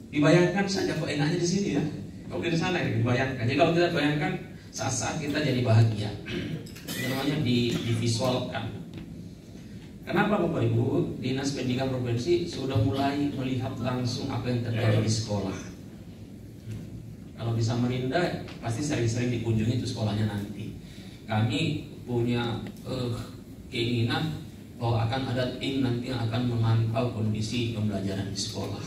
Dibayangkan saja kok enaknya di sini ya. Kalau di sana ya dibayangkan. Jadi kalau kita bayangkan saat-saat kita jadi bahagia, namanya divisualkan. Kenapa Bapak Ibu? Dinas Pendidikan Provinsi sudah mulai melihat langsung apa yang terjadi di sekolah. Kalau bisa Samarinda pasti sering-sering dikunjungi itu sekolahnya nanti. Kami punya keinginan bahwa akan ada tim nanti yang akan memantau kondisi pembelajaran di sekolah.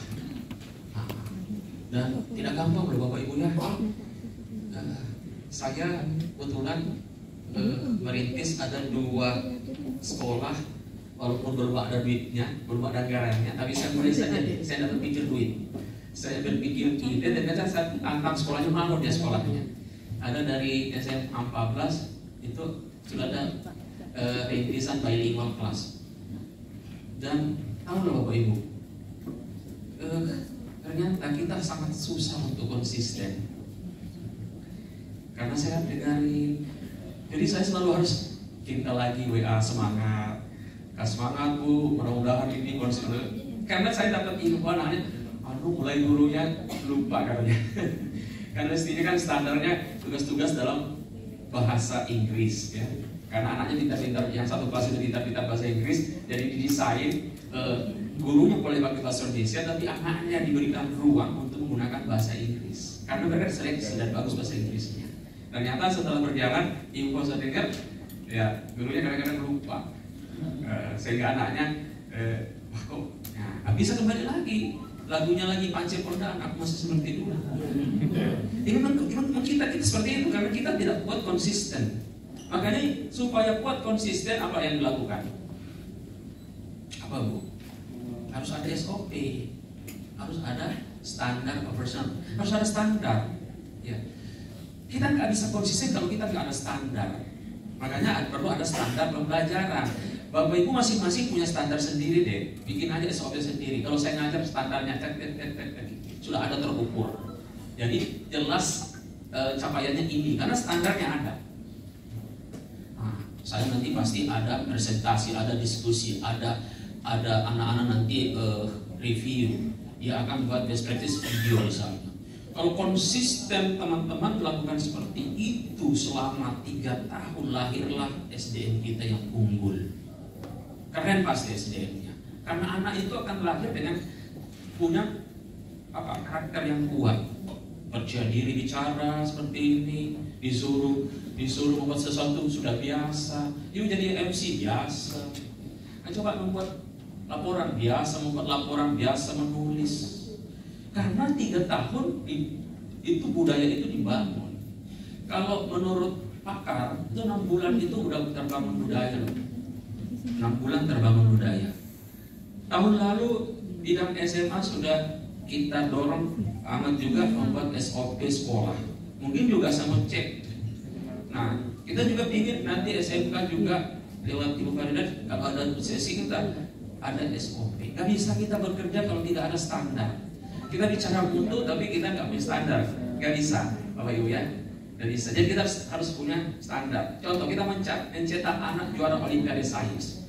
Dan tidak gampang loh Bapak Ibu ya. Saya kebetulan merintis ada 2 sekolah, walaupun belum ada duitnya, belum ada anggarannya, tapi saya mulai saja deh. Saya dapat pikir duit. Saya berpikir ide dan ternyata saya angkat sekolahnya mana dia sekolahnya. Ada dari SMA 14 itu sudah ada rintisan bilingual kelas. Dan tahu loh Bapak Ibu, ternyata kita sangat susah untuk konsisten. Karena saya dengarin, jadi saya selalu harus kita lagi WA semangat, semangat Bu, mudah-mudahan ini konsisten. Karena saya dapat info anaknya, aduh mulai gurunya lupa katanya. Karena mestinya kan standarnya tugas-tugas dalam bahasa Inggris ya. Karena anaknya pintar-pintar, yang satu kelas itu pintar-pintar bahasa Inggris, jadi didesain gurunya boleh pakai bahasa Indonesia, tapi anaknya diberikan ruang untuk menggunakan bahasa Inggris. Karena mereka seleksi dan bagus bahasa Inggrisnya. Ternyata setelah berjalan, info saya dengar, ya gurunya kadang-kadang lupa, sehingga anaknya, wah kok, nah, bisa kembali lagi, lagunya lagi Pancir Pondaan, aku masih seperti dulu. Ini memang kita seperti itu karena kita tidak kuat konsisten. Makanya supaya kuat konsisten apa yang dilakukan? Apa Bu? Harus ada SOP, harus ada standar operasional, harus ada standar. Ya. Kita nggak bisa konsisten kalau kita nggak ada standar. Makanya perlu ada standar pembelajaran. Bapak Ibu masing-masing punya standar sendiri deh. Bikin aja SOP sendiri. Kalau saya ngajar standarnya sudah ada terukur. Jadi jelas capaiannya ini karena standarnya ada. Nah, saya nanti pasti ada presentasi, ada diskusi, ada anak-anak nanti review. Dia akan buat best practice video misalnya. Kalau konsisten teman-teman melakukan seperti itu selama 3 tahun, lahirlah SDM kita yang unggul. Keren pasti SDM-nya. Karena anak itu akan lahir dengan punya karakter yang kuat. Percaya diri bicara seperti ini, disuruh membuat sesuatu sudah biasa. Yuk jadi MC biasa. Coba membuat laporan biasa, membuat laporan biasa, menulis. Karena 3 tahun itu budaya itu dibangun. Kalau menurut pakar itu 6 bulan itu udah terbangun budaya loh. 6 bulan terbangun budaya. Tahun lalu bidang SMA sudah kita dorong amat juga membuat SOP sekolah. Mungkin juga sama cek. Nah kita juga ingin nanti SMK juga lewat Ibu Faridat kalau ada sesi kita ada SOP. Gak bisa kita bekerja kalau tidak ada standar. Kita bicara mutu tapi kita nggak punya standar, nggak bisa, Bapak Ibu ya, nggak bisa. Jadi kita harus punya standar. Contoh kita mencetak anak juara Olimpiade Sains.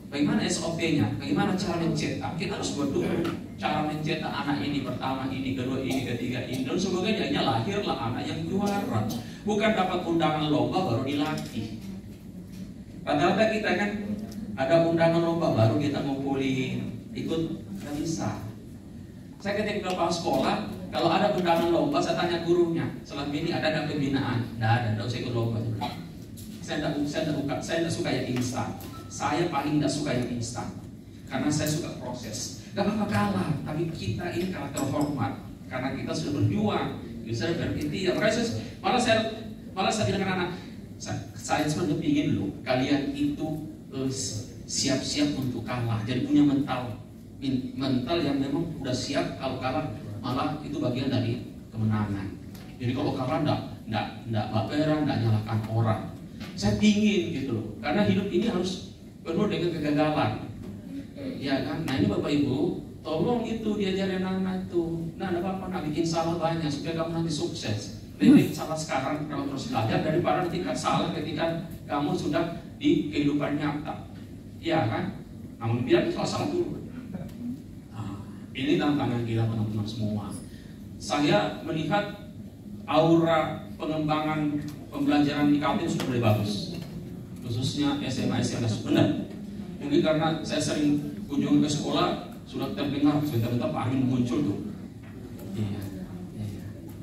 Bagaimana SOP-nya? Bagaimana cara mencetak? Kita harus buat dulu cara mencetak anak ini pertama, ini kedua, ini ketiga, ini dan sebagainya. Lahirlah anak yang juara. Bukan dapat undangan lomba baru dilatih. Padahal kita kan ada undangan lomba baru kita ngumpulin ikut, nggak bisa. Saya ketika kepala sekolah, kalau ada undangan lomba, saya tanya gurunya, selama ini ada nggak pembinaan? Nggak usah ikut lomba. Saya tidak suka yang instan. Saya paling tidak suka yang instan, karena saya suka proses. Gak apa-apa kalah, tapi kita ini kalah terhormat, karena kita sudah berjuang, bisa berikhtiar. Malah saya bilang ke anak, saya sebenarnya ingin loh, kalian itu siap-siap untuk kalah, jadi punya mental yang memang udah siap kalau kalah malah itu bagian dari kemenangan. Jadi kalau kalah enggak baperan, enggak nyalakan orang. Saya pingin gitu loh, karena hidup ini harus penuh dengan kegagalan. Ya kan? Nah ini Bapak Ibu, tolong itu diajarin anak itu. Nah enggak apa-apa, enggak bikin salah banyak supaya kamu nanti sukses. Lebih salah sekarang kalau terus belajar daripada nanti salah ketika kamu sudah di kehidupan nyata. Iya kan? Namun biar salah dulu. Ini tantangan kita teman-teman semua. Saya melihat aura pengembangan pembelajaran di Kaltim sudah mulai bagus, khususnya SMA SMS. Benar. Mungkin karena saya sering kunjungi ke sekolah, sudah terdengar sebentar-bentar Pak Amin muncul tuh. Iya.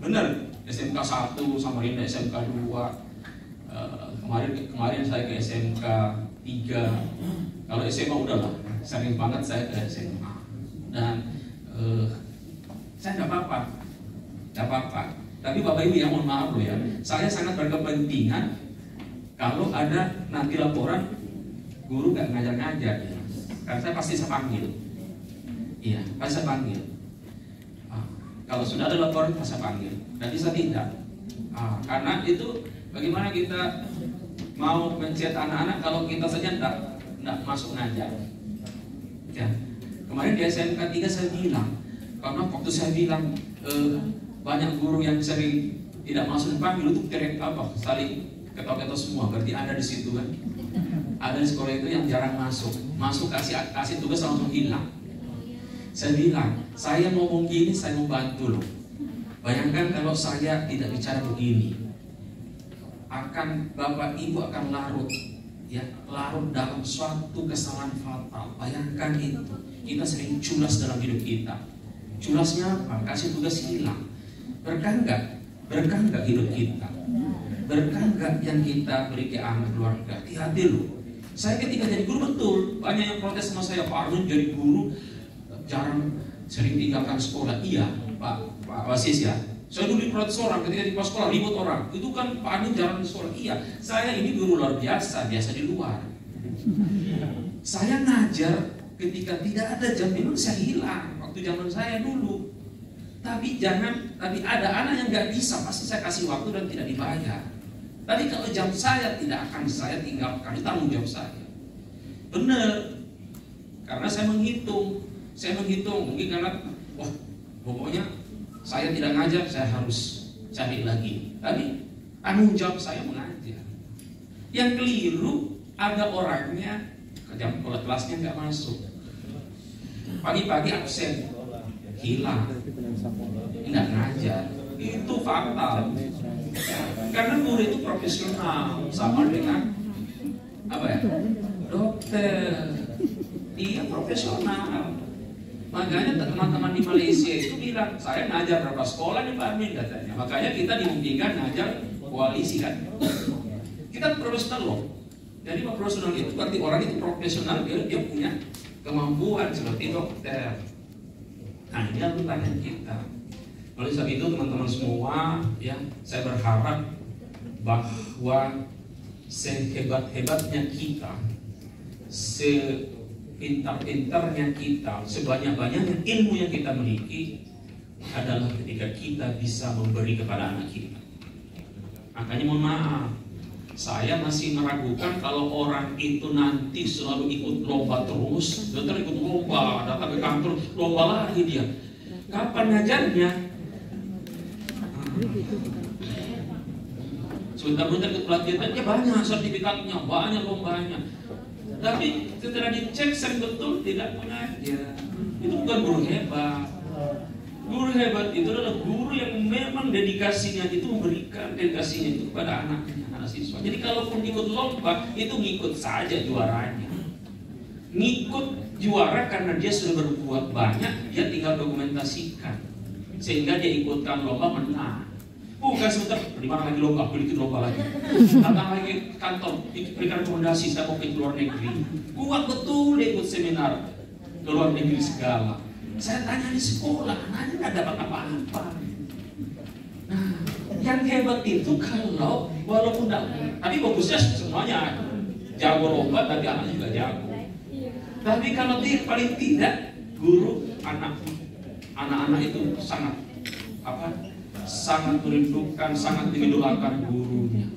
Benar. SMK 1 sama ini SMK 2. Kemarin saya ke SMK 3. Kalau SMA udahlah, sering banget saya ke SMA. Dan saya nggak apa-apa. Tapi Bapak Ibu yang mohon maaf loh ya, saya sangat berkepentingan kalau ada nanti laporan guru nggak ngajar-ngajar, ya. Karena saya pasti saya panggil. Iya, pasti saya panggil. Kalau sudah ada laporan, pasti saya panggil. Dan bisa tidak. Karena itu bagaimana kita mau mencetak anak-anak kalau kita saja tidak masuk ngajar. Ya. Kemarin di SMK 3 saya bilang, karena waktu saya bilang banyak guru yang sering tidak masuk dipanggil untuk saling ketawa-ketawa semua. Berarti ada di situ kan? Ada di sekolah itu yang jarang masuk kasih tugas langsung hilang. Saya bilang, saya ngomong gini, saya mau bantu loh. Bayangkan kalau saya tidak bicara begini, Bapak Ibu akan larut dalam suatu kesalahan fatal. Bayangkan itu, kita sering culas dalam hidup kita. Culasnya apa? Kasih tugas hilang. Berkah enggak hidup kita? Berkah enggak yang kita beri ke anak keluarga? Hati-hati loh. Saya ketika jadi guru betul, banyak yang protes sama saya, Pak Arun jadi guru sering tinggalkan sekolah. Iya, Pak Wasis ya. Saya dulu protes orang ketika di sekolah ribut orang. Itu kan Pak Arun jarang di sekolah. Iya, saya ini guru luar biasa di luar. Saya ngajar ketika tidak ada jam minum, saya hilang waktu zaman saya dulu. Tapi ada anak yang nggak bisa, pasti saya kasih waktu dan tidak dibayar. Tapi kalau jam saya tidak akan saya tinggalkan, itu tanggung jawab saya. Benar, karena saya menghitung mungkin karena pokoknya saya tidak ngajar, saya harus cari lagi. Tapi tanggung jawab saya mengajar. Yang keliru ada orangnya jam kelasnya nggak masuk, pagi-pagi absen, hilang, nggak ngajar. Itu fatal. Karena guru itu profesional, sama dengan dokter. Dia profesional. Makanya teman-teman di Malaysia itu bilang, saya ngajar berapa sekolah nih Pak Amin katanya. Makanya kita dimungkinkan ngajar koalisi kan. Kita profesional loh. Jadi profesional itu berarti orang itu profesional, dia punya kemampuan seperti dokter. Nah ini adalah pertanyaan kita. Oleh sebab itu teman-teman semua, ya, saya berharap bahwa sehebat-hebatnya kita, sepintar-pintarnya kita, sebanyak-banyaknya ilmu yang kita miliki adalah ketika kita bisa memberi kepada anak kita. Makanya mohon maaf, saya masih meragukan kalau orang itu nanti selalu ikut lomba terus, dokter ikut lomba, datang ke kantor lomba lagi dia. Kapan ngajarnya? Sebentar-bentar ikut pelatihannya banyak, sertifikatnya banyak, lombanya. Tapi setelah dicek sering betul tidak mengajar. Itu bukan guru hebat. Guru hebat itu adalah guru yang memang dedikasinya itu memberikan dedikasinya itu kepada anak siswa. Jadi kalaupun ikut lomba itu ngikut saja juaranya. Ngikut juara karena dia sudah berbuat banyak, dia tinggal dokumentasikan sehingga dia ikutkan lomba menang. Bukan sebentar dimana lagi lomba, bikin lomba lagi. Datang lagi kantor, berikan rekomendasi saya mau ke luar negeri. Kuat betul dia ikut seminar ke luar negeri segala. Saya tanya di sekolah, anaknya nggak dapat apa-apa. Nah, yang hebat itu kalau walaupun tapi bagusnya semuanya jago lomba, tapi anak juga jago. Tapi kalau paling tidak guru anak-anak itu sangat merindukan, sangat mengidolakan gurunya.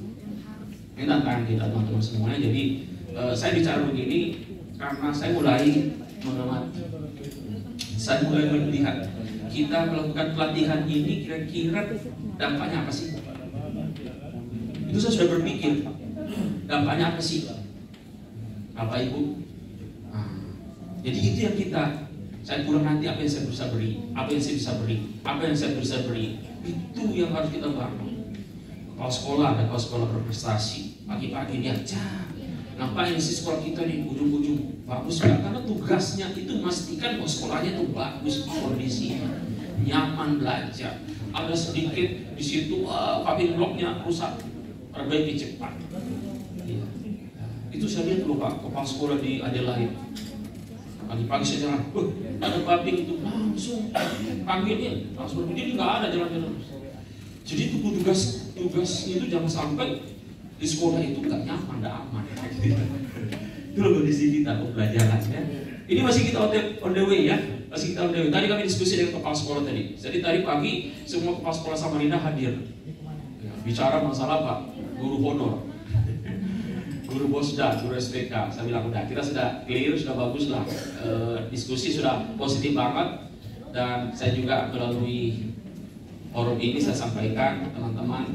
Ini tantangan kita teman-teman semuanya. Jadi saya bicara begini karena saya mulai mengamati. Saya mulai melihat kita melakukan pelatihan ini kira-kira dampaknya apa sih? Itu saya sudah berpikir dampaknya apa sih, Bapak Ibu? Jadi itu yang Saya pulang nanti apa yang saya bisa beri, apa yang saya bisa beri, apa yang saya bisa beri. Itu yang harus kita bangun. Kepala sekolah ada kepala sekolah berprestasi. Pagi-pagi dia ngapain sih sekolah kita di ujung-ujung? Bagus nggak? Karena tugasnya itu memastikan bahwa sekolahnya itu bagus kondisinya, nyaman belajar. Ada sedikit di situ paving blocknya rusak, perbaiki cepat. Ya. Itu saya lihat loh Pak, kepala sekolah di Adelaide. Pagi-pagi saya jalan, ada paving itu langsung panggilnya, langsung berhenti, nggak ada jalan-jalan. Jadi itu tugasnya itu jangan sampai di sekolah itu nggak nyaman, nggak aman. Itu loh kondisi kita pembelajaran ya. Ini masih kita on the way ya, masih kita on the way. Tadi kami diskusi dengan kepala sekolah tadi. Jadi tadi pagi semua kepala sekolah Samarinda hadir. Ya, bicara masalah Pak, guru honor, guru bosda, guru SPK. Saya bilang udah, kita sudah clear, sudah bagus lah. Diskusi sudah positif banget. Dan saya juga melalui forum ini saya sampaikan ke teman-teman,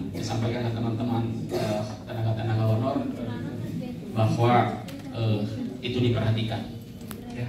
tenaga-tenaga honor bahwa itu diperhatikan. Ya.